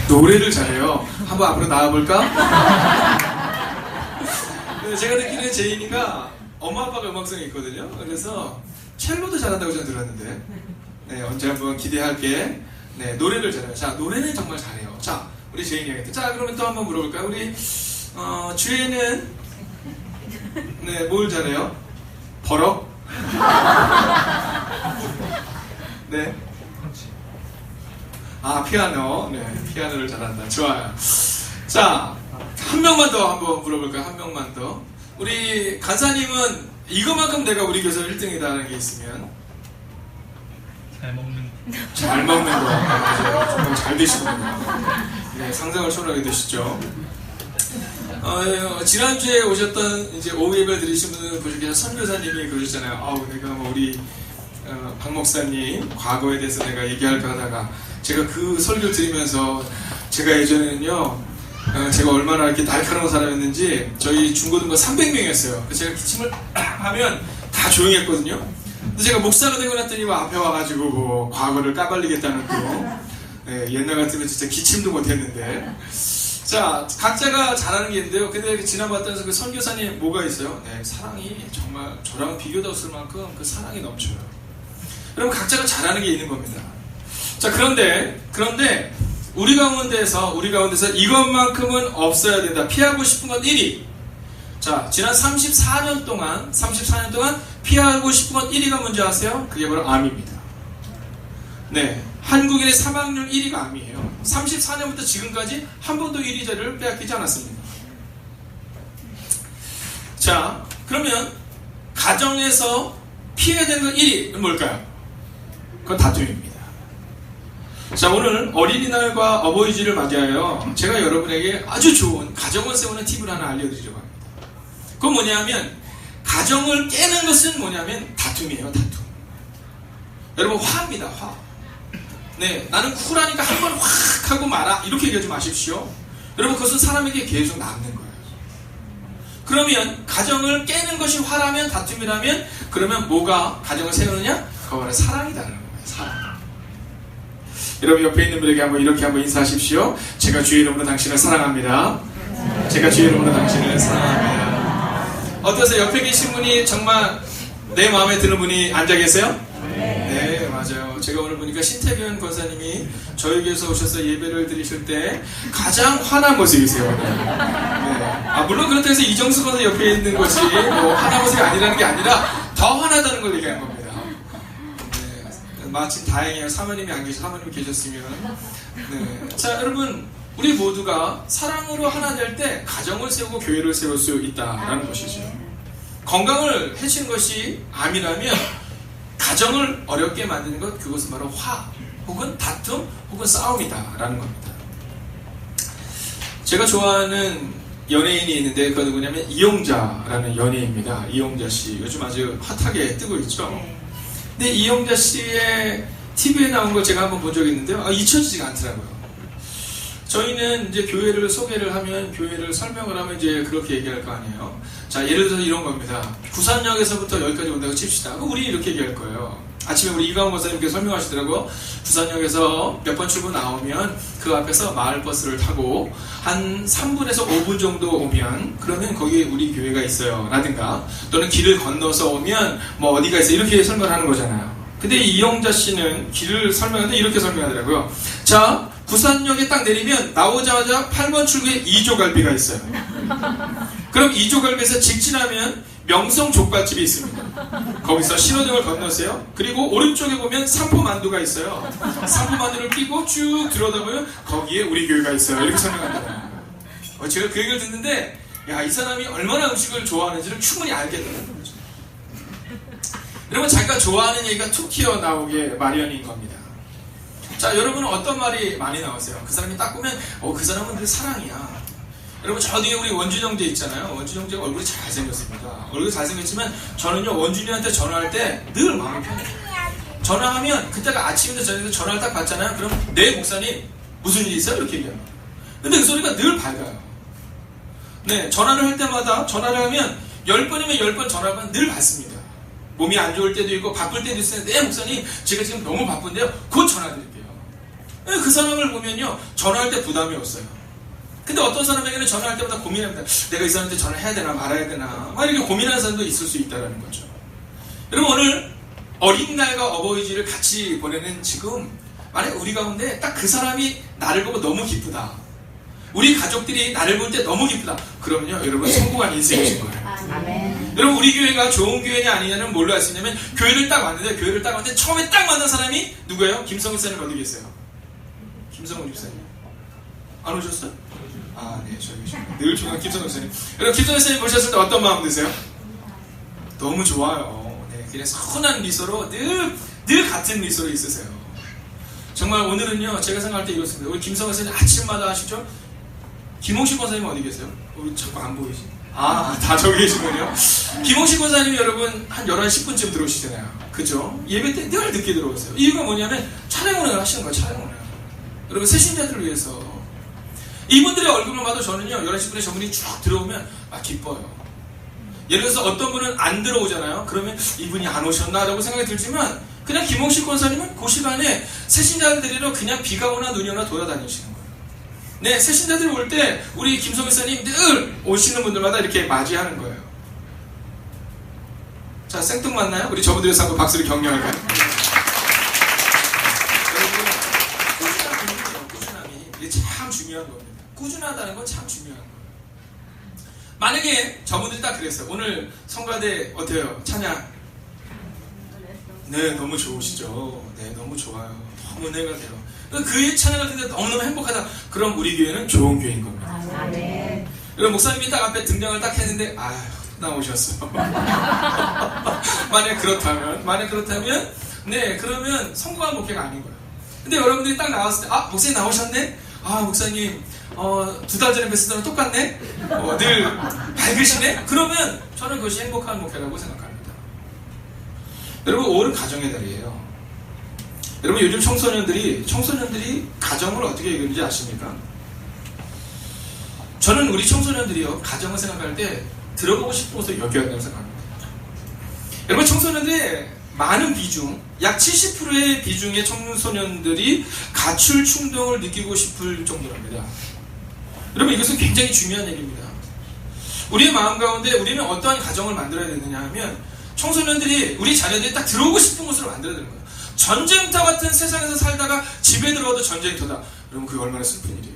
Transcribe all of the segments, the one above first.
노래를 잘해요. 한번 앞으로 나와볼까? 제가 듣기로는 제인이가 엄마 아빠가 음악성이 있거든요. 그래서 첼로도 잘한다고 저는 들었는데, 네, 언제 한번 기대할게. 네, 노래를 잘해요. 자, 노래는 정말 잘해요. 자, 우리 제인이한테. 자, 그러면 또 한번 물어볼까요? 우리 주혜는 네, 뭘 잘해요? 버럭? 네. 아, 피아노. 네, 피아노를 잘한다. 좋아요. 자, 한 명만 더 한번 물어볼까요? 한 명만 더. 우리 간사님은 이거만큼 내가 우리 교사 1등이다라는 게 있으면 잘 먹는 거. 맞아요. 정말 잘 드시군요. 네, 상상을 초월하게 되시죠. 지난주에 오셨던 이제 오후 예배를 드리신 분들 보시기에 선교사님이 그러셨잖아요. 아우, 내가 뭐 우리 박 목사님 과거에 대해서 내가 얘기할까 하다가 제가 그 설교 들으면서 제가 예전에는요, 제가 얼마나 이렇게 날카로운 사람이었는지 저희 중고등부 300명이었어요. 그래서 제가 기침을 하면 다 조용히 했거든요. 근데 제가 목사가 되고 났더니 뭐 앞에 와가지고 뭐 과거를 까발리겠다는 또 네, 옛날 같으면 진짜 기침도 못했는데. 자, 각자가 잘하는 게 있는데요. 근데 지나봤던 그 선교사님 뭐가 있어요? 네, 사랑이 정말 저랑 비교도 없을 만큼 그 사랑이 넘쳐요. 그럼 각자가 잘하는 게 있는 겁니다. 자, 그런데 우리 가운데서 이것만큼은 없어야 된다. 피하고 싶은 건 1위. 자, 지난 34년 동안 피하고 싶은 건 1위가 뭔지 아세요? 그게 바로 암입니다. 네, 한국인의 사망률 1위가 암이에요. 34년부터 지금까지 한 번도 1위 자리를 빼앗기지 않았습니다. 자, 그러면 가정에서 피해야 되는 건 1위는 뭘까요? 그건 다툼입니다. 자, 오늘 어린이날과 어버이주를 맞이하여 제가 여러분에게 아주 좋은 가정을 세우는 팁을 하나 알려드리려고 합니다. 그건 뭐냐면, 가정을 깨는 것은 뭐냐면 다툼이에요. 다툼. 여러분, 화입니다. 화. 네, 나는 쿨하니까 한 번 확 하고 말아, 이렇게 얘기하지 마십시오. 여러분, 그것은 사람에게 계속 남는 거예요. 그러면 가정을 깨는 것이 화라면, 다툼이라면, 그러면 뭐가 가정을 세우느냐? 그거 바로 사랑이라는 거예요. 사랑. 여러분, 옆에 있는 분에게 이렇게 한번 인사하십시오. 제가 주의 이름으로 당신을 사랑합니다. 제가 주의 이름으로 당신을 사랑합니다. 어떠세요? 옆에 계신 분이 정말 내 마음에 드는 분이 앉아 계세요? 네, 맞아요. 제가 오늘 보니까 신태균 권사님이 저희 교회에서 오셔서 예배를 드리실 때 가장 화난 모습이세요. 네. 물론 그렇다고 해서 이정수 권사 옆에 있는 것이 뭐 화난 모습이 아니라는 게 아니라 더 화나다는 걸 얘기한 겁니다. 네. 마침 다행이에요. 사모님이 안 계셔, 사모님이 계셨으면. 네. 자, 여러분, 우리 모두가 사랑으로 하나 될 때 가정을 세우고 교회를 세울 수 있다라는 것이죠. 건강을 해치는 것이 암이라면 가정을 어렵게 만드는 것, 그것은 바로 화 혹은 다툼 혹은 싸움이다라는 겁니다. 제가 좋아하는 연예인이 있는데 그건 누구냐면 이용자라는 연예인입니다. 이용자 씨 요즘 아주 핫하게 뜨고 있죠. 근데 이용자 씨의 TV에 나온 걸 제가 한번 본 적이 있는데요. 잊혀지지가 않더라고요. 저희는 이제 교회를 소개를 하면, 교회를 설명을 하면 이제 그렇게 얘기할 거 아니에요. 자, 예를 들어서 이런 겁니다. 부산역에서부터 여기까지 온다고 칩시다. 그럼 우리 이렇게 얘기할 거예요. 아침에 우리 이강원 목사님께서 설명하시더라고요. 부산역에서 몇 번 출구 나오면 그 앞에서 마을버스를 타고 한 3분에서 5분 정도 오면 그러면 거기에 우리 교회가 있어요. 라든가 또는 길을 건너서 오면 뭐 어디가 있어요. 이렇게 설명하는 거잖아요. 근데 이용자 씨는 길을 설명하는데 이렇게 설명하더라고요. 자, 부산역에 딱 내리면 나오자마자 8번 출구에 이조갈비가 있어요. 그럼 이조갈비에서 직진하면 명성 족발집이 있습니다. 거기서 신호등을 건너세요. 그리고 오른쪽에 보면 삼포만두가 있어요. 삼포만두를 끼고 쭉 들어다보면 거기에 우리 교회가 있어요. 이렇게 설명합니다. 제가 그 얘기를 듣는데 야, 이 사람이 얼마나 음식을 좋아하는지를 충분히 알겠다는 거죠. 여러분, 자기가 좋아하는 얘기가 툭 튀어나오게 마련인 겁니다. 자, 여러분은 어떤 말이 많이 나오세요? 그 사람이 딱 보면 그 사람은 늘 사랑이야. 여러분, 저 뒤에 우리 원준 형제 있잖아요. 원준 형제가 얼굴이 잘생겼습니다. 얼굴이 잘생겼지만 저는요, 원준이한테 전화할 때 늘 마음이 편해요. 전화하면 그때가 아침인데 저녁에 전화를 딱 받잖아요. 그럼 네 목사님 무슨 일이 있어요? 이렇게 얘기해요. 근데 그 소리가 늘 밝아요. 네, 전화를 할 때마다 전화를 하면 10번이면 10번 전화가 늘 받습니다. 몸이 안 좋을 때도 있고 바쁠 때도 있어요. 네 목사님, 제가 지금 너무 바쁜데요. 곧 전화 드릴게요. 그 사람을 보면요, 전화할 때 부담이 없어요. 근데 어떤 사람에게는 전화할 때마다 고민합니다. 내가 이 사람한테 전화해야 되나 말아야 되나, 막 이렇게 고민하는 사람도 있을 수 있다는 거죠. 여러분, 오늘 어린날과 어버이주를 같이 보내는 지금, 만약 우리 가운데 딱 그 사람이 나를 보고 너무 기쁘다, 우리 가족들이 나를 볼 때 너무 기쁘다, 그러면요, 여러분 성공한 인생이신 거예요. 아멘. 여러분, 우리 교회가 좋은 교회냐 아니냐는 뭘로 알 수 있냐면, 교회를 딱 왔는데 처음에 딱 만난 사람이 누구예요? 김성우 목사님 어디 계세요? 김성우 목사님 안 오셨어요? 아, 네, 저기 계십니다. 늘 좋아하는 김성우 목사님. 여러분, 김성우 목사님 보셨을 때 어떤 마음 드세요? 너무 좋아요. 네, 그냥 선한 미소로 늘 같은 미소로 있으세요. 정말 오늘은요, 제가 생각할 때 이렇습니다. 우리 김성우 목사님 아침마다 하시죠? 김홍식 권사님 어디 계세요? 우리 자꾸 안 보이지? 아, 다 저기 계시군요. 김홍식 권사님이 여러분 한 11시 10분쯤 들어오시잖아요. 그죠? 예배 때 늘 늦게 들어오세요. 이유가 뭐냐면 촬영을 하시는 거예요. 촬영을. 여러분, 새신자들을 위해서. 이분들의 얼굴만 봐도 저는요, 11시 10분에 저분이 쭉 들어오면 기뻐요. 예를 들어서 어떤 분은 안 들어오잖아요. 그러면 이분이 안 오셨나라고 생각이 들지만, 그냥 김홍식 권사님은 그 시간에 새신자들 데리러 그냥 비가 오나 눈이 오나 돌아다니시는 거예요. 네, 새신자들이 올 때 우리 김성우 목사님 늘 오시는 분들마다 이렇게 맞이하는 거예요. 자, 생뚱맞나요? 우리 저분들에서 한번 박수를 격려할까요? 여러분, 꾸준함이 이게 참 중요한 겁니다. 꾸준하다는 건 참 중요한 거예요. 만약에 저분들이 딱 그랬어요. 오늘 성가대 어때요? 찬양? 네, 너무 좋으시죠? 네, 너무 좋아요. 너무 은혜가 돼요. 그 찬양을 듣는데 너무너무 행복하다. 그럼 우리 교회는 좋은 교회인 겁니다. 아멘. 여러분, 목사님이 딱 앞에 등장을 딱 했는데, 나오셨어. 만약 그렇다면, 네, 그러면 성공한 목회가 아닌 거예요. 근데 여러분들이 딱 나왔을 때, 목사님 나오셨네? 목사님, 2달 전에 뵀을 때랑 똑같네? 늘 밝으시네? 그러면 저는 그것이 행복한 목회라고 생각합니다. 여러분, 5월은 가정의 달이에요. 여러분, 요즘 청소년들이 가정을 어떻게 이루는지 아십니까? 저는 우리 청소년들이요, 가정을 생각할 때 들어보고 싶은 곳을 여겨야 된다고 생각합니다. 여러분, 청소년들의 많은 비중, 약 70%의 비중의 청소년들이 가출 충동을 느끼고 싶을 정도랍니다. 여러분, 이것은 굉장히 중요한 얘기입니다. 우리의 마음 가운데 우리는 어떠한 가정을 만들어야 되느냐 하면, 청소년들이, 우리 자녀들이 딱 들어오고 싶은 곳으로 만들어야 되는 거예요. 전쟁터 같은 세상에서 살다가 집에 들어와도 전쟁터다. 여러분, 그게 얼마나 슬픈 일이에요.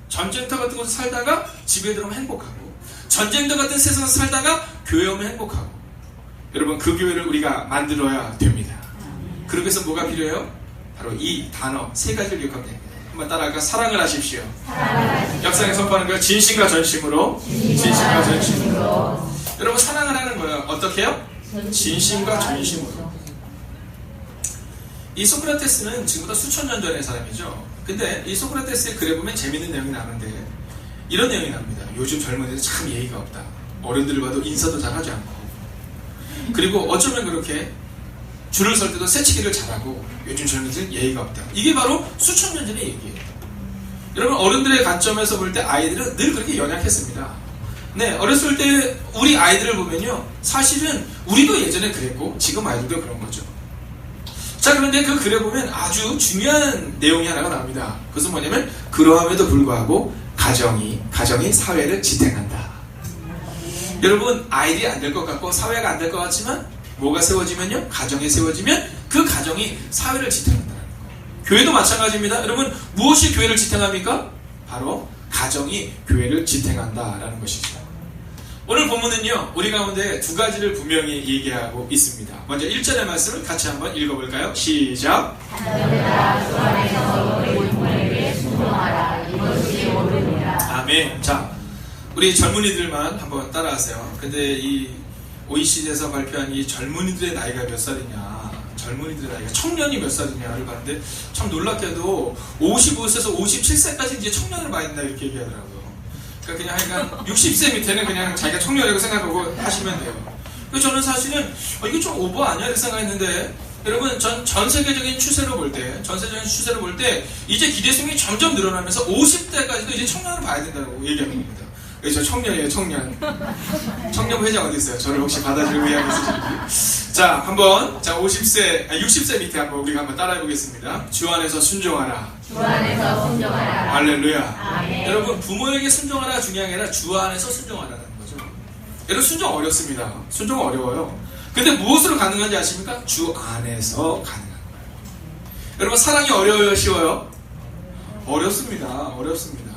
전쟁터 같은 곳에 살다가 집에 들어오면 행복하고, 전쟁터 같은 세상에서 살다가 교회 오면 행복하고. 여러분, 그 교회를 우리가 만들어야 됩니다. 그러기 위해서 뭐가 필요해요? 바로 이 단어 3가지를 기억하면 됩니다. 한번 따라할까? 사랑을 하십시오. 역사에 선포하는 거예요. 진심과 전심으로. 진심과 전심으로. 여러분, 사랑을 하는 거예요. 어떻게 해요? 진심과 전심으로. 이 소크라테스는 지금부터 수천 년 전의 사람이죠. 근데 이 소크라테스의 글에 보면 재밌는 내용이 나오는데, 이런 내용이 나옵니다. 요즘 젊은이들 참 예의가 없다. 어른들을 봐도 인사도 잘 하지 않고, 그리고 어쩌면 그렇게 줄을 설 때도 새치기를 잘하고, 요즘 젊은이들 예의가 없다. 이게 바로 수천 년 전의 얘기예요. 여러분, 어른들의 관점에서 볼 때 아이들은 늘 그렇게 연약했습니다. 네, 어렸을 때 우리 아이들을 보면요, 사실은 우리도 예전에 그랬고 지금 아이들도 그런 거죠. 자, 그런데 그 글에 보면 아주 중요한 내용이 하나가 나옵니다. 그것은 뭐냐면, 그러함에도 불구하고 가정이 사회를 지탱한다. 여러분, 아이들이 안 될 것 같고 사회가 안 될 것 같지만 뭐가 세워지면요, 가정이 세워지면 그 가정이 사회를 지탱한다는 거예요. 교회도 마찬가지입니다. 여러분, 무엇이 교회를 지탱합니까? 바로 가정이 교회를 지탱한다라는 것이죠. 오늘 본문은요, 우리 가운데 2가지를 분명히 얘기하고 있습니다. 먼저 1절의 말씀을 같이 한번 읽어볼까요? 시작. 아멘. 자, 우리 젊은이들만 한번 따라하세요. 근데 이 OECD에서 발표한 이 젊은이들의 나이가 몇 살이냐, 젊은이들의 나이가, 청년이 몇 살이냐를 봤는데, 참 놀랍게도 55세에서 57세까지 이제 청년을 많이 된다, 이렇게 얘기하더라고요. 그러니까 그냥 하여간 60세 밑에는 그냥 자기가 청년이라고 생각하고 하시면 돼요. 그래서 저는 사실은 이게 좀 오버 아니야? 이렇게 생각했는데, 여러분, 전 세계적인 추세로 볼 때 이제 기대수명이 점점 늘어나면서 50대까지도 이제 청년을 봐야 된다고 얘기하는 겁니다. 저 청년이에요, 청년. 청년 회장 어디 있어요? 저를 혹시 받아줄 의향이 있으신지. 자, 한번, 자, 60세 밑에 한번 우리가 한번 따라해 보겠습니다. 주 안에서 순종하라. 주 안에서 순종하라. 할렐루야. 아멘. 여러분, 부모에게 순종하라 중요한 게 아니라 주 안에서 순종하라는 거죠. 여러분, 순종 어렵습니다. 순종 어려워요. 근데 무엇으로 가능한지 아십니까? 주 안에서 가능한 거예요. 여러분, 사랑이 어려워요, 쉬워요? 어렵습니다. 어렵습니다.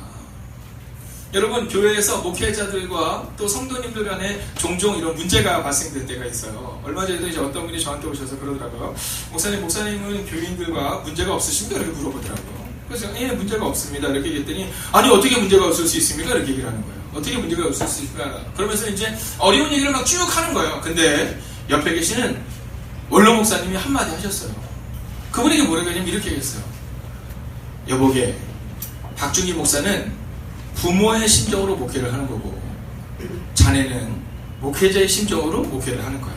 여러분, 교회에서 목회자들과 또 성도님들 간에 종종 이런 문제가 발생될 때가 있어요. 얼마 전에도 이제 어떤 분이 저한테 오셔서 그러더라고요. 목사님은 교인들과 문제가 없으십니까? 이렇게 물어보더라고요. 그래서 예, 문제가 없습니다. 이렇게 얘기했더니 아니, 어떻게 문제가 없을 수 있습니까? 이렇게 얘기를 하는 거예요. 어떻게 문제가 없을 수 있을까? 그러면서 이제 어려운 얘기를 막 쭉 하는 거예요. 근데 옆에 계시는 원로 목사님이 한마디 하셨어요. 그분에게 뭐라고 하냐면 이렇게 얘기했어요. 여보게, 박중기 목사는 부모의 심정으로 목회를 하는 거고 자네는 목회자의 심정으로 목회를 하는 거야.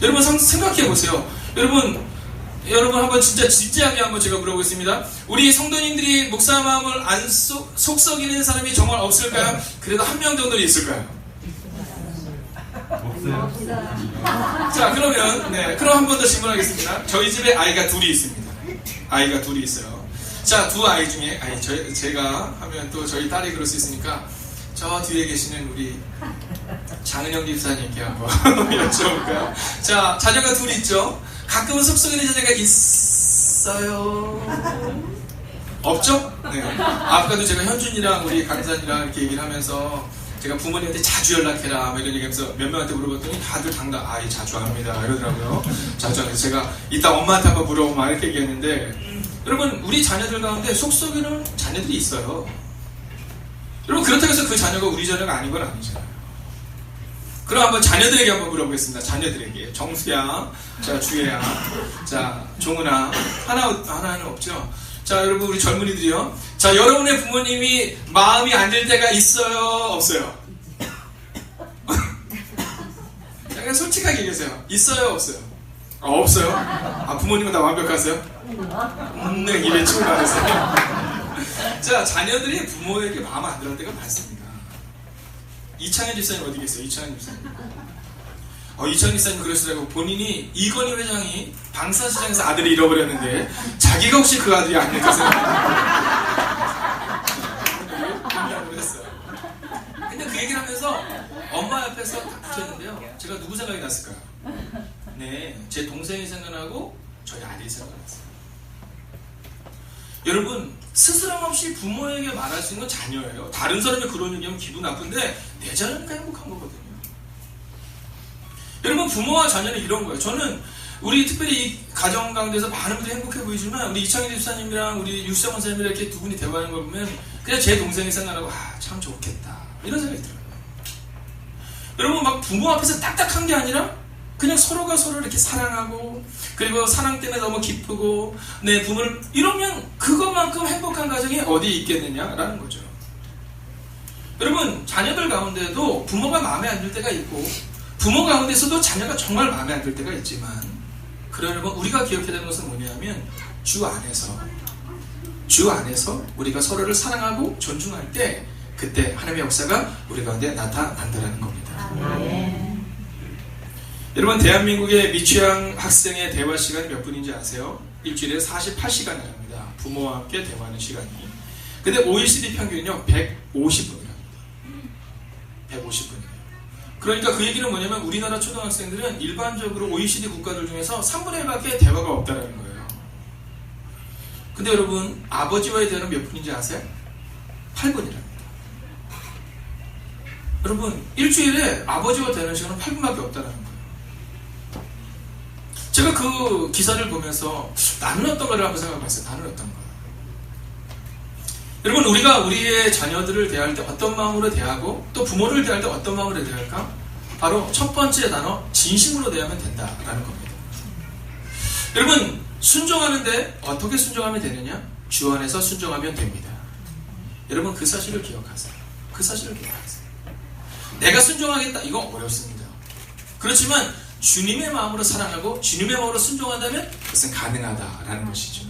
여러분 생각해 보세요. 여러분 한번 진짜 진지하게 한번 제가 물어보겠습니다. 우리 성도님들이 목사 마음을 안 속썩이는 사람이 정말 없을까요? 그래도 한 명 정도는 있을까요? 없어요. 자, 그러면 그럼 한 번 더 질문하겠습니다. 저희 집에 아이가 둘이 있습니다. 아이가 둘이 있어요. 자, 두 아이 중에 제가 하면 또 저희 딸이 그럴 수 있으니까 저 뒤에 계시는 우리 장은영 집사님께 한번 여쭤볼까요? 자, 자녀가 둘이 있죠? 가끔은 속속이는 자녀가 있어요? 없죠? 네. 아까도 제가 현준이랑 우리 강산이랑 이렇게 얘기를 하면서 제가 부모님한테 자주 연락해라 이런 얘기하면서 몇 명한테 물어봤더니 다들 당당 아이 자주 합니다 이러더라고요. 자주 하면서 제가 이따 엄마한테 한번 물어보면 이렇게 얘기했는데 여러분, 우리 자녀들 가운데 속썩이는 자녀들이 있어요. 여러분, 그렇다고 해서 그 자녀가 우리 자녀가 아닌 건 아니잖아요. 그럼 한번 자녀들에게 한번 물어보겠습니다. 자녀들에게. 정수야, 자, 주혜야, 자, 종은아. 하나는 없죠? 자, 여러분, 우리 젊은이들이요. 자, 여러분의 부모님이 마음이 안 들 때가 있어요? 없어요? 그냥 솔직하게 얘기하세요. 있어요? 없어요? 없어요? 부모님은 다 완벽하세요? 네, 입에 침을 맞았어요. 자, 자녀들이 부모에게 마음 안 들을 때가 많습니다. 이창현 집사님 어디 계세요? 이창현 집사님. 이창현 집사님 그러시더라고. 본인이 이건희 회장이 방산시장에서 아들을 잃어버렸는데 자기가 혹시 그 아들이 아닐까 생각했어요. 근데 그 얘기를 하면서 엄마 옆에서 딱 붙였는데요. 제가 누구 생각이 났을까요? 네, 제 동생이 생각나고 저희 아들이 생각났어요. 여러분, 스스럼 없이 부모에게 말할 수 있는 건 자녀예요. 다른 사람이 그런 얘기하면 기분 나쁜데 내 자녀니까 행복한 거거든요. 여러분, 부모와 자녀는 이런 거예요. 저는 우리 특별히 이 가정 가운데서 많은 분들이 행복해 보이지만 우리 이창희 집사님이랑 우리 유시장 원사님이랑 이렇게 두 분이 대화하는 걸 보면 그냥 제 동생이 생각나고 참 좋겠다 이런 생각이 들어요. 여러분, 막 부모 앞에서 딱딱한 게 아니라 그냥 서로가 서로를 이렇게 사랑하고 그리고 사랑 때문에 너무 기쁘고 내 부모를 이러면 그것만큼 행복한 가정이 어디 있겠느냐라는 거죠. 여러분, 자녀들 가운데도 부모가 마음에 안 들 때가 있고 부모 가운데서도 자녀가 정말 마음에 안 들 때가 있지만 그러나 여러분, 우리가 기억해야 되는 것은 뭐냐면 주 안에서 우리가 서로를 사랑하고 존중할 때 그때 하나님의 역사가 우리 가운데 나타난다는 겁니다. 여러분, 대한민국의 미취학 학생의 대화 시간이 몇 분인지 아세요? 일주일에 48시간을 합니다. 부모와 함께 대화하는 시간이. 근데 OECD 평균은요 150분이랍니다. 150분이에요. 그러니까 그 얘기는 뭐냐면 우리나라 초등학생들은 일반적으로 OECD 국가들 중에서 3분의 1밖에 대화가 없다는 거예요. 근데 여러분, 아버지와의 대화는 몇 분인지 아세요? 8분이랍니다. 여러분, 일주일에 아버지와 대화하는 시간은 8분밖에 없다는 거예요. 제가 그 기사를 보면서 나는 어떤 거를 한번 생각해봤어요. 나는 어떤 거. 여러분, 우리가 우리의 자녀들을 대할 때 어떤 마음으로 대하고 또 부모를 대할 때 어떤 마음으로 대할까? 바로 첫 번째 단어, 진심으로 대하면 된다라는 겁니다. 여러분, 순종하는데 어떻게 순종하면 되느냐? 주 안에서 순종하면 됩니다. 여러분, 그 사실을 기억하세요. 그 사실을 기억하세요. 내가 순종하겠다, 이거 어렵습니다. 그렇지만 주님의 마음으로 사랑하고 주님의 마음으로 순종한다면 그것은 가능하다라는 것이죠.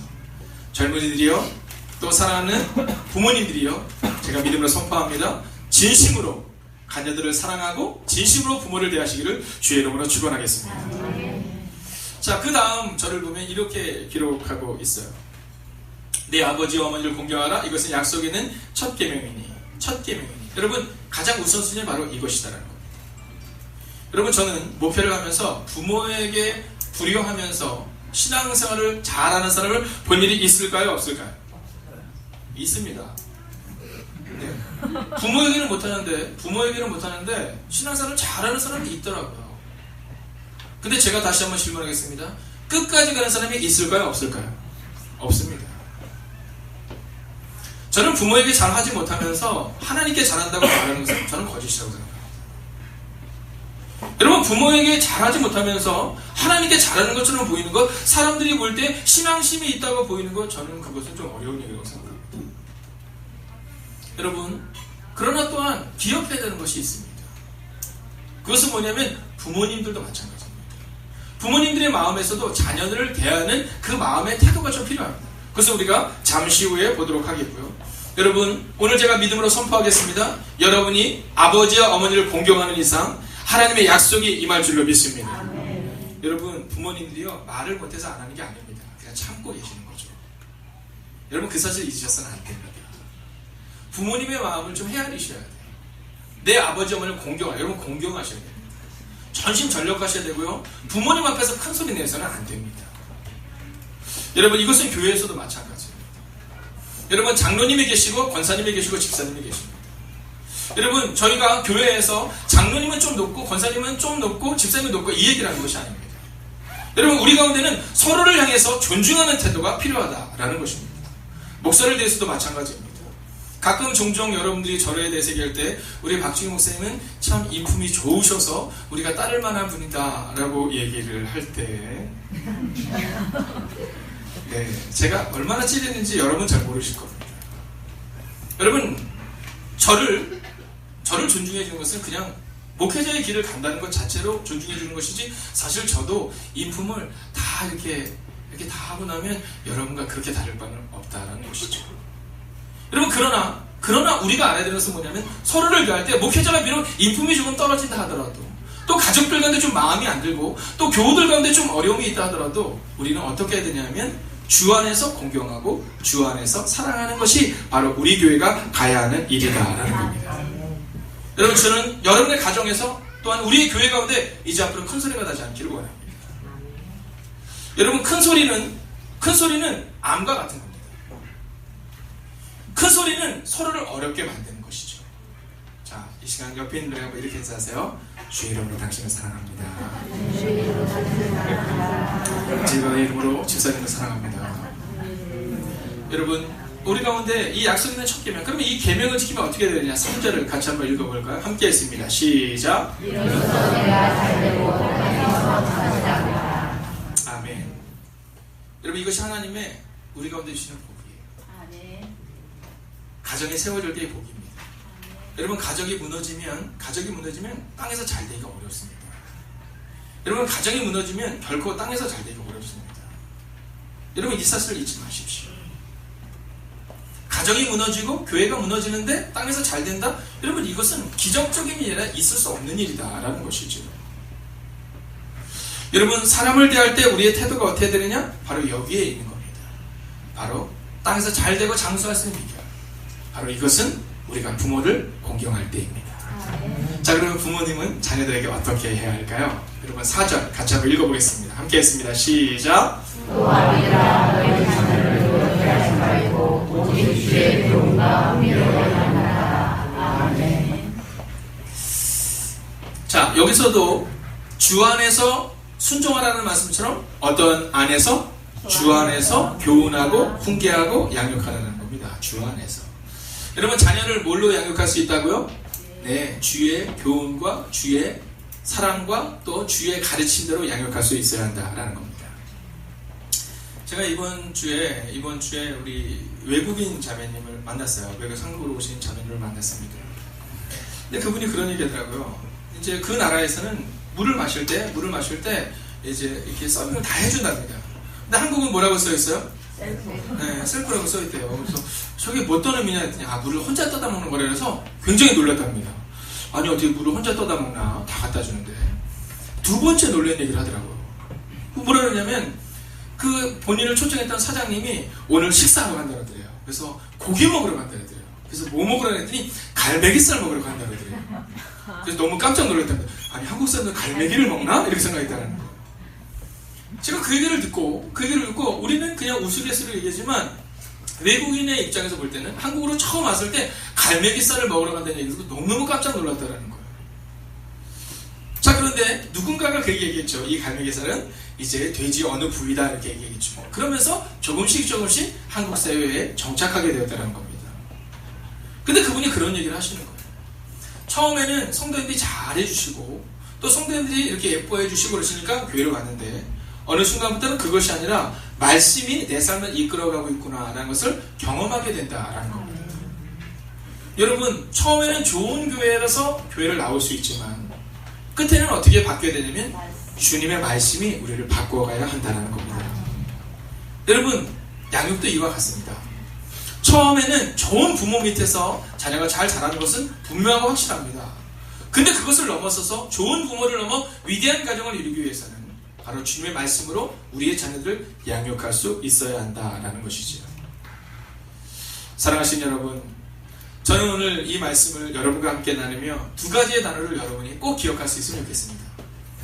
젊은이들이요, 또 사랑하는 부모님들이요, 제가 믿음으로 선포합니다. 진심으로 자녀들을 사랑하고 진심으로 부모를 대하시기를 주의 이름으로 축원하겠습니다. 자, 그 다음 저를 보면 이렇게 기록하고 있어요. 내 아버지와 어머니를 공경하라. 이것은 약속에는 첫 계명이니. 여러분, 가장 우선순위 바로 이것이다라는 겁니다. 여러분, 저는 목회를 하면서 부모에게 불효하면서 신앙생활을 잘하는 사람을 본 일이 있을까요? 없을까요? 있습니다. 네. 부모에게는 못하는데 신앙생활을 잘하는 사람이 있더라고요. 근데 제가 다시 한번 질문하겠습니다. 끝까지 가는 사람이 있을까요? 없을까요? 없습니다. 저는 부모에게 잘하지 못하면서 하나님께 잘한다고 말하는 것은 저는 거짓이라고 생각합니다. 여러분, 부모에게 잘하지 못하면서 하나님께 잘하는 것처럼 보이는 것, 사람들이 볼 때 신앙심이 있다고 보이는 것, 저는 그것은 좀 어려운 얘기라고 생각합니다. 여러분, 그러나 또한 기억해야 되는 것이 있습니다. 그것은 뭐냐면 부모님들도 마찬가지입니다. 부모님들의 마음에서도 자녀들을 대하는 그 마음의 태도가 좀 필요합니다. 그래서 우리가 잠시 후에 보도록 하겠고요. 여러분, 오늘 제가 믿음으로 선포하겠습니다. 여러분이 아버지와 어머니를 공경하는 이상 하나님의 약속이 임할 줄로 믿습니다. 여러분, 부모님들이요, 말을 못해서 안 하는 게 아닙니다. 그냥 참고 계시는 거죠. 여러분, 그 사실 잊으셔서는 안 됩니다. 부모님의 마음을 좀 헤아리셔야 돼요. 내 아버지 어머니를 공경하라. 여러분, 공경하셔야 됩니다. 전심전력하셔야 되고요. 부모님 앞에서 큰 소리 내서는 안 됩니다. 여러분, 이것은 교회에서도 마찬가지입니다. 여러분, 장로님이 계시고 권사님이 계시고 집사님이 계십니다. 여러분, 저희가 교회에서 장로님은 좀 높고 권사님은 좀 높고 집사님은 높고 이 얘기를 하는 것이 아닙니다. 여러분, 우리 가운데는 서로를 향해서 존중하는 태도가 필요하다라는 것입니다. 목사를 대해서도 마찬가지입니다. 가끔 종종 여러분들이 저에 대해서 얘기할 때 우리 박주희 목사님은 참 인품이 좋으셔서 우리가 따를 만한 분이다 라고 얘기를 할 때 네, 제가 얼마나 찔리는지 여러분 잘 모르실 겁니다. 여러분, 저를 존중해 주는 것은 그냥 목회자의 길을 간다는 것 자체로 존중해 주는 것이지, 사실 저도 인품을 다 이렇게 다 하고 나면 여러분과 그렇게 다를 바는 없다는 것이죠. 여러분, 그러나 우리가 알아야 되는 것은 뭐냐면, 서로를 대할 때 목회자가 비록 인품이 조금 떨어진다 하더라도, 또 가족들 가운데 좀 마음이 안 들고, 또 교우들 가운데 좀 어려움이 있다 하더라도 우리는 어떻게 해야 되냐면 주 안에서 공경하고 주 안에서 사랑하는 것이 바로 우리 교회가 가야 하는 일이다라는 겁니다. 여러분, 저는 여러분의 가정에서 또한 우리의 교회 가운데 이제 앞으로 큰 소리가 나지 않기를 원합니다. 여러분, 큰 소리는 암과 같은 겁니다. 큰 소리는 서로를 어렵게 만드는 것이죠. 자, 이 시간 옆에 있는 분들하고 이렇게 인사하세요. 주의 이름으로 당신을 사랑합니다. 제가 이름으로 집사님을 사랑합니다. 여러분, 우리 가운데 이 약속 있는 첫 계명, 그러면 이 계명을 지키면 어떻게 되느냐? 3절을 같이 한번 읽어볼까요? 함께 했습니다. 시작. 아멘. 여러분, 이것이 하나님의 우리 가운데 주시는 복이에요. 가정이 세워질 때의 복입니다. 여러분, 가정이 무너지면 땅에서 잘 되기가 어렵습니다. 여러분, 가정이 무너지면 결코 땅에서 잘 되기가 어렵습니다. 여러분, 이 사실을 잊지 마십시오. 가정이 무너지고 교회가 무너지는데 땅에서 잘 된다? 여러분, 이것은 기적적인 일이 아니라 있을 수 없는 일이다라는 것이죠. 여러분, 사람을 대할 때 우리의 태도가 어떻게 되느냐? 바로 여기에 있는 겁니다. 바로 땅에서 잘 되고 장수할 수 있는 비결. 바로 이것은 우리가 부모를 공경할 때입니다. 자, 그러면 부모님은 자녀들에게 어떻게 해야 할까요? 여러분, 4절 같이 한번 읽어보겠습니다. 함께 했습니다. 시작. 또 아비라 너희 자녀를 노릇게 하지 말고 오직 주의 교훈과 훈계를 하라. 아멘. 자, 여기서도 주 안에서 순종하라는 말씀처럼 어떤 안에서? 주 안에서 교훈하고 훈계하고 양육하라는 겁니다. 주 안에서. 여러분, 자녀를 뭘로 양육할 수 있다고요? 네, 주의 교훈과 주의 사랑과 또 주의 가르침대로 양육할 수 있어야 한다라는 겁니다. 제가 이번 주에 우리 외국인 자매님을 만났어요. 외국 한국으로 오신 자매님을 만났습니다. 근데 그분이 그런 얘기 하더라고요. 이제 그 나라에서는 물을 마실 때 이제 이렇게 서빙을 다 해준답니다. 근데 한국은 뭐라고 써 있어요? 네, 셀프라고 써있대요. 그래서 저게 뭐 어떤 의미냐 했더니 물을 혼자 떠다 먹는 거라 해서 굉장히 놀랐답니다. 아니 어떻게 물을 혼자 떠다 먹나, 다 갖다 주는데. 두 번째 놀란 얘기를 하더라고요. 뭐라 그러냐면 그 본인을 초청했던 사장님이 오늘 식사하러 간다 그러더래요. 그래서 고기 먹으러 간다 그러더래요. 그래서 뭐 먹으러 했더니 갈매기살 먹으러 간다 그러더래요. 그래서 너무 깜짝 놀랐답니다. 아니 한국 사람들 갈매기를 먹나? 이렇게 생각했다는 거예요. 제가 그 얘기를 듣고 우리는 그냥 우스갯소리로 얘기하지만 외국인의 입장에서 볼 때는 한국으로 처음 왔을 때 갈매기살을 먹으러 간다는 얘기를 듣고 너무너무 깜짝 놀랐다는 거예요. 자, 그런데 누군가가 그렇게 얘기했죠. 이 갈매기살은 이제 돼지 어느 부위다 이렇게 얘기했죠. 그러면서 조금씩 한국 사회에 정착하게 되었다는 겁니다. 근데 그분이 그런 얘기를 하시는 거예요. 처음에는 성도님들이 잘해주시고 또 성도님들이 이렇게 예뻐해 주시고 그러시니까 교회로 갔는데 어느 순간부터는 그것이 아니라 말씀이 내 삶을 이끌어가고 있구나라는 것을 경험하게 된다라는 겁니다. 여러분, 처음에는 좋은 교회라서 교회를 나올 수 있지만 끝에는 어떻게 바뀌어야 되냐면 주님의 말씀이 우리를 바꿔가야 한다는 겁니다. 여러분, 양육도 이와 같습니다. 처음에는 좋은 부모 밑에서 자녀가 잘 자라는 것은 분명하고 확실합니다. 근데 그것을 넘어서서 좋은 부모를 넘어 위대한 가정을 이루기 위해서는 바로 주님의 말씀으로 우리의 자녀들을 양육할 수 있어야 한다라는 것이지요. 사랑하신 여러분, 저는 오늘 이 말씀을 여러분과 함께 나누며 두 가지의 단어를 여러분이 꼭 기억할 수 있으면 좋겠습니다.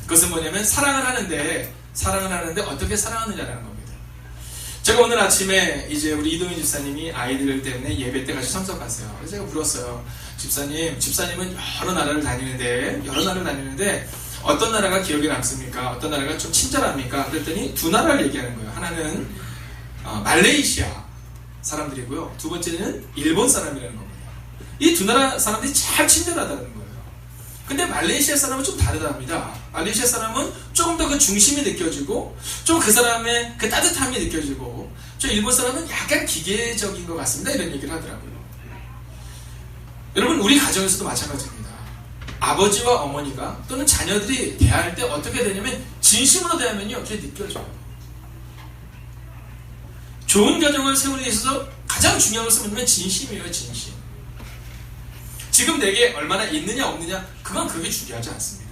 그것은 뭐냐면 사랑을 하는데 어떻게 사랑하느냐라는 겁니다. 제가 오늘 아침에 이제 우리 이동희 집사님이 아이들 때문에 예배 때 같이 참석하세요. 그래서 제가 물었어요. 집사님은 여러 나라를 다니는데 어떤 나라가 기억에 남습니까? 어떤 나라가 좀 친절합니까? 그랬더니 두 나라를 얘기하는 거예요. 하나는 말레이시아 사람들이고요. 두 번째는 일본 사람이라는 겁니다. 이 두 나라 사람들이 참 친절하다는 거예요. 근데 말레이시아 사람은 좀 다르답니다. 말레이시아 사람은 조금 더 그 중심이 느껴지고 좀 그 사람의 그 따뜻함이 느껴지고 저 일본 사람은 약간 기계적인 것 같습니다. 이런 얘기를 하더라고요. 여러분, 우리 가정에서도 마찬가지입니다. 아버지와 어머니가 또는 자녀들이 대할 때 어떻게 되냐면 진심으로 대하면요, 그게 느껴져요. 좋은 가정을 세우는 데 있어서 가장 중요한 것은 뭐냐면 진심이에요. 진심. 지금 내게 얼마나 있느냐 없느냐 그건 그렇게 중요하지 않습니다.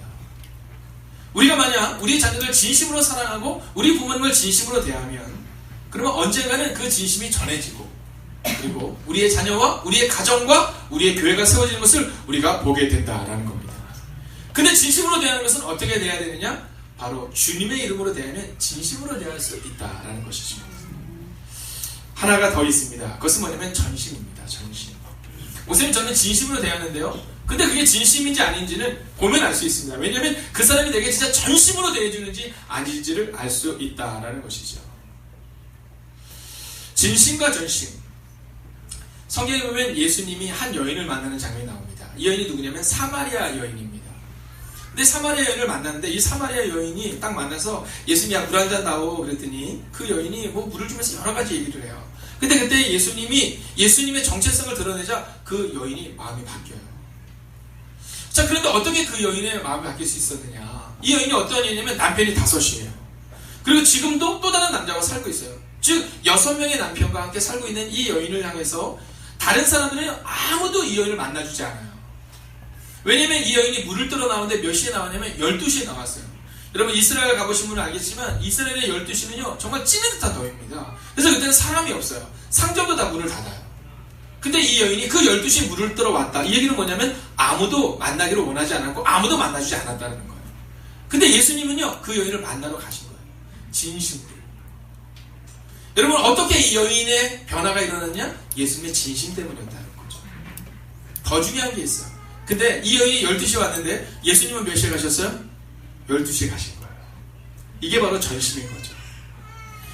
우리가 만약 우리 자녀들 진심으로 사랑하고 우리 부모님을 진심으로 대하면 그러면 언젠가는 그 진심이 전해지고 그리고 우리의 자녀와 우리의 가정과 우리의 교회가 세워지는 것을 우리가 보게 된다라는 겁니다. 근데 진심으로 대하는 것은 어떻게 대해야 되느냐? 바로 주님의 이름으로 대하면 진심으로 대할 수 있다라는 것이죠. 하나가 더 있습니다. 그것은 뭐냐면 전심입니다. 전심. 목사님, 저는 진심으로 대하는데요. 근데 그게 진심인지 아닌지는 보면 알 수 있습니다. 왜냐하면 그 사람이 내게 진짜 전심으로 대해주는지 아닌지를 알 수 있다라는 것이죠. 진심과 전심. 성경에 보면 예수님이 한 여인을 만나는 장면이 나옵니다. 이 여인이 누구냐면 사마리아 여인입니다. 근데 사마리아 여인을 만났는데 이 사마리아 여인이 딱 만나서 예수님이 물 한 잔 다오 그랬더니 그 여인이 뭐 물을 주면서 여러 가지 얘기를 해요. 근데 그때 예수님의 정체성을 드러내자 그 여인이 마음이 바뀌어요. 자, 그런데 어떻게 그 여인의 마음이 바뀔 수 있었느냐? 이 여인이 어떤 여인이냐면 남편이 5이에요. 그리고 지금도 또 다른 남자와 살고 있어요. 즉 6명의 남편과 함께 살고 있는 이 여인을 향해서 다른 사람들은 아무도 이 여인을 만나주지 않아요. 왜냐면 이 여인이 물을 뜨러 나오는데 몇 시에 나왔냐면 12시에 나왔어요. 여러분, 이스라엘 가보신 분은 알겠지만 이스라엘의 12시는요 정말 찌는 듯한 더위입니다. 그래서 그때는 사람이 없어요. 상점도 다 문을 닫아요. 근데 이 여인이 그 12시에 물을 뜨러 왔다. 이 얘기는 뭐냐면 아무도 만나기를 원하지 않았고 아무도 만나주지 않았다는 거예요. 근데 예수님은요 그 여인을 만나러 가신 거예요. 진심으로. 여러분, 어떻게 이 여인의 변화가 일어났냐? 예수님의 진심 때문이었다는 거죠. 더 중요한 게 있어요. 근데 이 여인이 12시에 왔는데 예수님은 몇 시에 가셨어요? 12시에 가신 거예요. 이게 바로 전심인 거죠.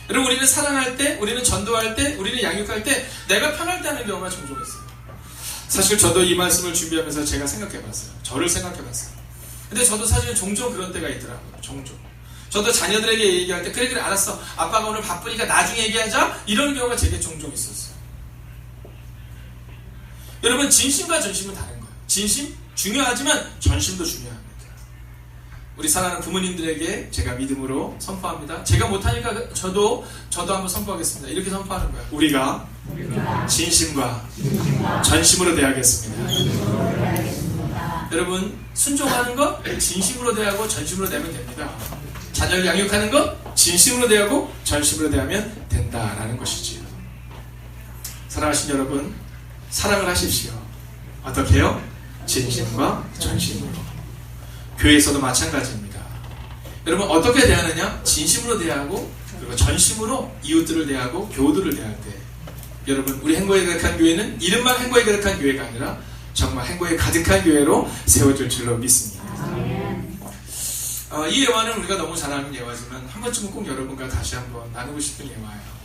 여러분, 우리는 사랑할 때, 우리는 전도할 때, 우리는 양육할 때 내가 편할 때 하는 경우가 종종 있어요. 사실 저도 이 말씀을 준비하면서 제가 생각해봤어요. 저를 생각해봤어요. 근데 저도 사실 종종 그런 때가 있더라고요. 종종. 저도 자녀들에게 얘기할 때 그래 알았어. 아빠가 오늘 바쁘니까 나중에 얘기하자. 이런 경우가 제게 종종 있었어요. 여러분, 진심과 전심은 다른 거예요. 진심 중요하지만 전심도 중요합니다. 우리 사랑하는 부모님들에게 제가 믿음으로 선포합니다. 제가 못하니까 저도 한번 선포하겠습니다. 이렇게 선포하는 거예요. 우리가 진심과 전심으로 대하겠습니다. 여러분, 순종하는 것 진심으로 대하고 전심으로 대하면 됩니다. 자녀를 양육하는 것 진심으로 대하고 전심으로 대하면 된다라는 것이지요. 사랑하신 여러분, 사랑을 하십시오. 어떻게 해요? 진심과 전심으로. 교회에서도 마찬가지입니다. 여러분, 어떻게 대하느냐? 진심으로 대하고 그리고 전심으로 이웃들을 대하고 교우들을 대할 때, 여러분, 우리 행복에 가득한 교회는 이름만 행복에 가득한 교회가 아니라 정말 행복에 가득한 교회로 세워질 줄로 믿습니다. 이 예화는 우리가 너무 잘 아는 예화지만 한 번쯤은 꼭 여러분과 다시 한번 나누고 싶은 예화예요.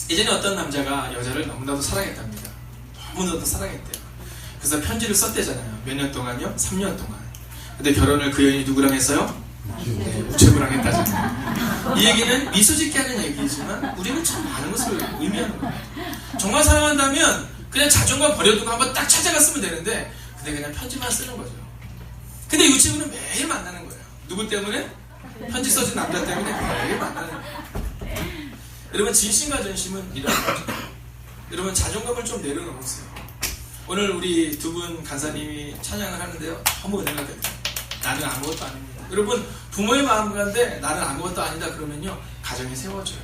예전에 어떤 남자가 여자를 너무나도 사랑했답니다. 너무나도 사랑했대요. 그래서 편지를 썼대잖아요. 몇 년 동안요? 3년 동안. 근데 결혼을 그 여인이 누구랑 했어요? 네, 우체부랑 했다잖아요. 이 얘기는 미소 짓게 하는 얘기지만 우리는 참 많은 것을 의미하는 거예요. 정말 사랑한다면 그냥 자존감 버려두고 한번 딱 찾아갔으면 되는데, 근데 그냥 편지만 쓰는 거죠. 근데 이 우체부는 매일 만나는 거예요. 누구 때문에? 편지 써준 남자 때문에 매일 만나는 거예요. 여러분, 진심과 전심은 이런 거죠. 여러분, 자존감을 좀 내려놓으세요. 오늘 우리 두 분 간사님이 찬양을 하는데요, 너무 은혜가 됩니다. 나는 아무것도 아닙니다. 여러분, 부모의 마음 가운데 나는 아무것도 아니다 그러면요, 가정이 세워져요.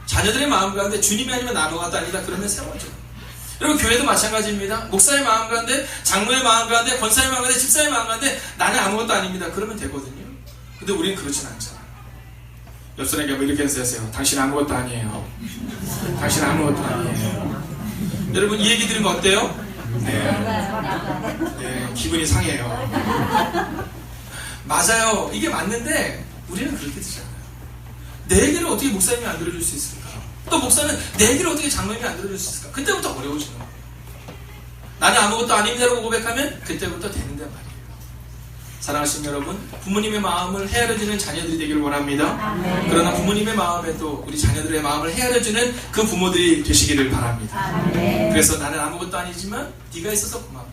자녀들의 마음 가운데 주님이 아니면 나 아무것도 아니다 그러면 세워져요. 여러분, 교회도 마찬가지입니다. 목사의 마음 가운데, 장로의 마음 가운데, 권사의 마음 가운데, 집사의 마음 가운데 나는 아무것도 아닙니다 그러면 되거든요. 근데 우리는 그렇진 않잖아요. 옆 사람에게 뭐 이렇게 하세요. 당신 아무것도 아니에요. 당신 아무것도 아니에요. 여러분, 이 얘기 들으면 어때요? 네, 기분이 상해요. 맞아요. 이게 맞는데 우리는 그렇게 되지 않아요. 내 얘기를 어떻게 목사님이 안 들어줄 수 있을까? 또 목사는 내 얘기를 어떻게 장로님이 안 들어줄 수 있을까? 그때부터 어려워지는 거예요. 나는 아무것도 아닙니다라고 고백하면 그때부터 되는데 말이에요. 사랑하신 여러분, 부모님의 마음을 헤아려주는 자녀들이 되기를 원합니다. 그러나 부모님의 마음에도 우리 자녀들의 마음을 헤아려주는 그 부모들이 되시기를 바랍니다. 그래서 나는 아무것도 아니지만 네가 있어서 고맙다.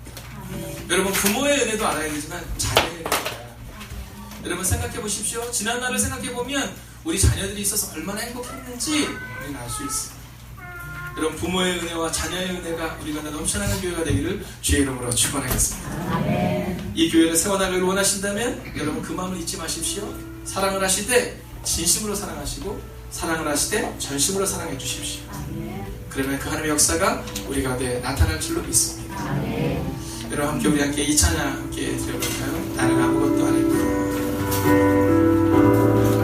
여러분, 부모의 은혜도 알아야 되지만 자녀의 은혜도 알아야 합니다. 여러분, 생각해 보십시오. 지난 날을 생각해 보면 우리 자녀들이 있어서 얼마나 행복했는지 우리는 알 수 있습니다. 여러분, 부모의 은혜와 자녀의 은혜가 우리가 넘쳐나는 교회가 되기를 주의 이름으로 축원하겠습니다. 이 교회를 세워나가기를 원하신다면 여러분, 그 마음을 잊지 마십시오. 사랑을 하실 때 진심으로 사랑하시고, 사랑을 하실 때 전심으로 사랑해 주십시오. 그러면 그 하나님의 역사가 우리 가운데 나타날 줄로 믿습니다. 여러분, 우리 함께 이 찬양 함께 드려볼까요? 나는 아무것도 아닙니다. 모릅니다.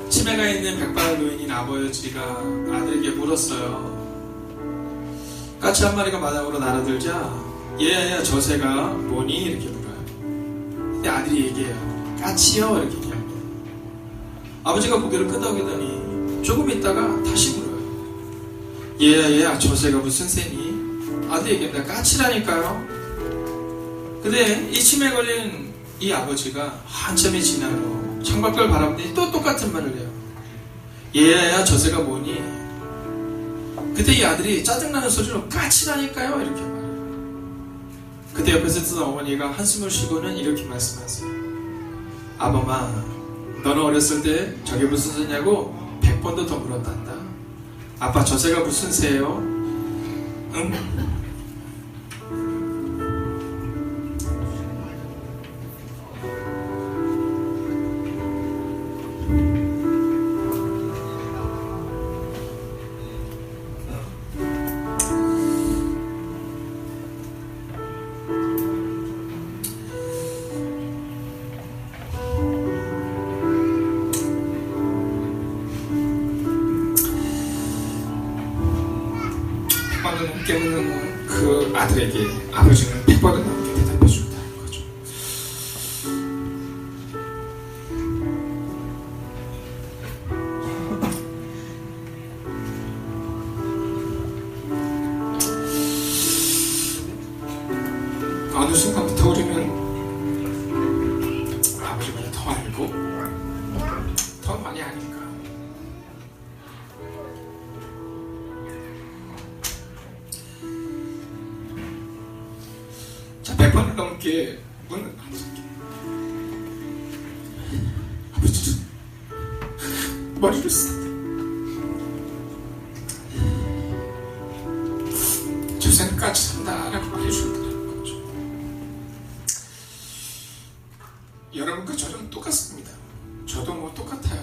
치매가 있는 백발 노인인 아버지가 아들에게 물었어요. 까치 한 마리가 마당으로 날아들자 얘야 저 새가 뭐니? 이렇게 물어요. 근데 아들이 얘기해요. 까치요? 이렇게 얘기합니다. 아버지가 고개를 끄덕이더니 조금 있다가 다시 물어요. 얘야 저 새가 무슨 새니? 아들이 얘기합니다. 까치라니까요. 근데 이 치매에 걸린 이 아버지가 한참이 지나고 창밖을 바라보더니 또 똑같은 말을 해요. 얘야 저 새가 뭐니? 그때 이 아들이 짜증나는 소리로 까치라니까요 이렇게 말해요. 그때 옆에서 듣던 어머니가 한숨을 쉬고는 이렇게 말씀하세요. 아범아, 너는 어렸을 때 저게 무슨 새냐고 100번도 더 물었단다. 아빠 저 새가 무슨 새예요? 응? 깨우는 그 아들에게 아버지는 100번은 넘게 대답해 준다는 거죠. 어느 순간부터 우리는 아버지보다 더 알고 더 많이 아니까 자, 100번을 넘게 문을 안 닫게. 아버지, 머리를 쓰는데 저 새는 까치 산다라고 말해주셨다는 거죠. 여러분과 저는 똑같습니다. 저도 뭐 똑같아요.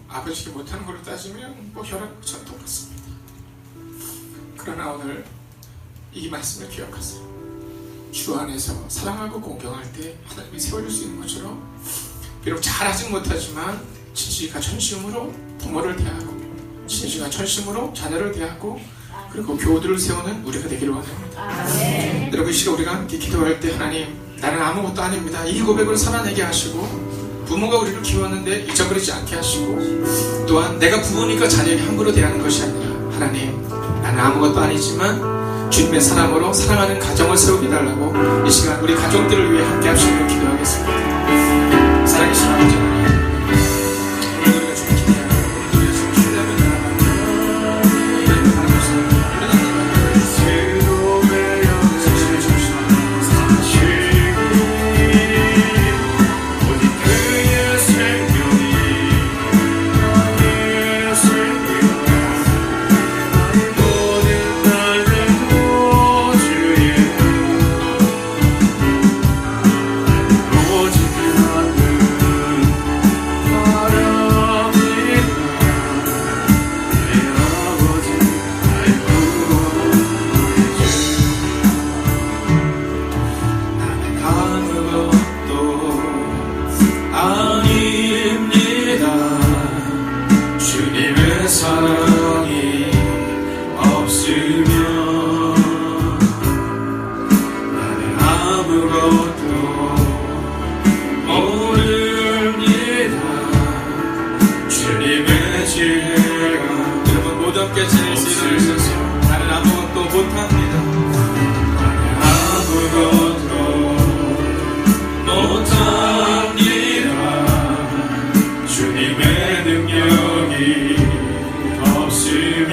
아버지가 못하는 걸로 따지면 뭐 여러분과 저는 똑같습니다. 그러나 오늘 이 말씀을 기억하세요. 주 안에서 사랑하고 공경할 때 하나님이 세워줄 수 있는 것처럼 비록 잘하진 못하지만 진실과 전심으로 부모를 대하고 진실과 전심으로 자녀를 대하고 그리고 교우들을 세우는 우리가 되기를 원합니다. 여러분 이 시간 우리가 함께 기도할 때 하나님 나는 아무것도 아닙니다. 이 고백을 살아내게 하시고 부모가 우리를 키웠는데 잊어버리지 않게 하시고 또한 내가 부모니까 자녀에게 함부로 대하는 것이 아니라 하나님 나는 아무것도 아니지만 주님의 사랑으로 사랑하는 가정을 세우게 달라고 이 시간 우리 가족들을 위해 함께 합시고 기도하겠습니다. 사랑하신 아버지 하나님 오늘 우리가 주님 기대하고 우리가 주님 기대하며 나아가고 하나님 바라봅니다. 새로운 영생을 주시옵소서. 오직 그의 생명이 나의 생명이다. 모든 날들 사랑이 없으면 나는 아무것도 모릅니다. 주님의 지혜가 여러분 모두 함께 제 시를 쓰세요. 나는 아무것도 못합니다. 나는 아무것도 못합니다. 주님의 능력이 없으면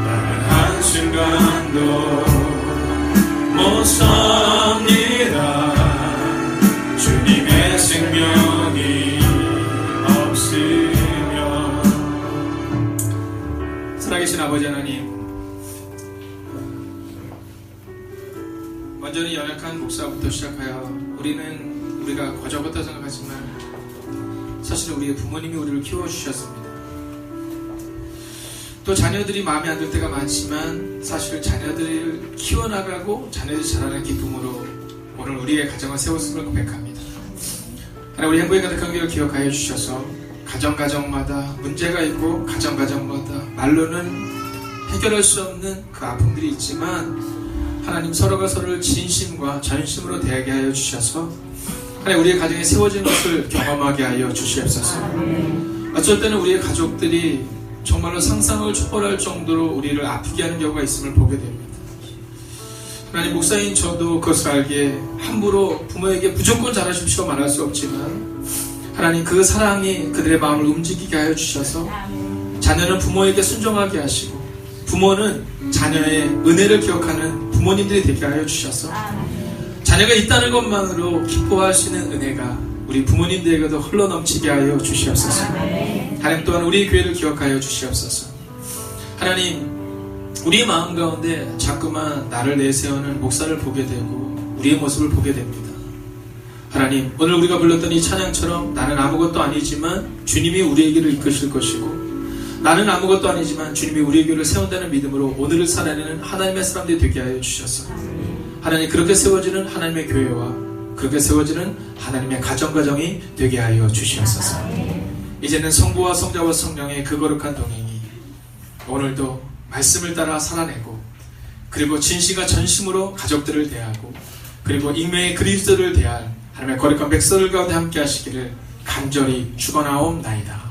나는 한순간도 못 삽니다. 주님의 생명이 없으면. 살아계신 아버지 하나님, 완전히 연약한 목사부터 시작하여 우리가 거저부터 생각하지만 사실은 우리의 부모님이 우리를 키워주셨습니다. 또 자녀들이 마음에 안 들 때가 많지만 사실 자녀들을 키워나가고 자녀들이 자라는 기쁨으로 오늘 우리의 가정을 세웠음을 고백합니다. 하나님, 우리 행복이 가득한 교회를 기억하여 주셔서 가정마다 문제가 있고 가정마다 말로는 해결할 수 없는 그 아픔들이 있지만 하나님, 서로가 서로를 진심과 전심으로 대하게 하여 주셔서 하나님, 우리의 가정에 세워진 것을 경험하게 하여 주시옵소서. 어쩔 때는 우리의 가족들이 정말로 상상을 초월할 정도로 우리를 아프게 하는 경우가 있음을 보게 됩니다. 하나님, 목사인 저도 그것을 알기에 함부로 부모에게 무조건 잘하십시오 말할 수 없지만 하나님, 그 사랑이 그들의 마음을 움직이게 하여 주셔서 자녀는 부모에게 순종하게 하시고 부모는 자녀의 은혜를 기억하는 부모님들이 되게 하여 주셔서 자녀가 있다는 것만으로 기뻐할 수 있는 은혜가 우리 부모님들에게도 흘러넘치게 하여 주시옵소서. 하나님, 또한 우리 교회를 기억하여 주시옵소서. 하나님, 우리 마음 가운데 자꾸만 나를 내세우는 목사를 보게 되고 우리의 모습을 보게 됩니다. 하나님, 오늘 우리가 불렀던 이 찬양처럼 나는 아무것도 아니지만 주님이 우리의 길을 이끄실 것이고 나는 아무것도 아니지만 주님이 우리의 교회를 세운다는 믿음으로 오늘을 살아내는 하나님의 사람들이 되게 하여 주셔서 하나님, 그렇게 세워지는 하나님의 교회와 그렇게 세워지는 하나님의 가정이 되게 하여 주시옵소서. 이제는 성부와 성자와 성령의 그 거룩한 동행이 오늘도 말씀을 따라 살아내고 그리고 진실과 전심으로 가족들을 대하고 그리고 익명의 그리스도를 대할 하나님의 거룩한 백성들 가운데 함께 하시기를 간절히 축원하옵나이다.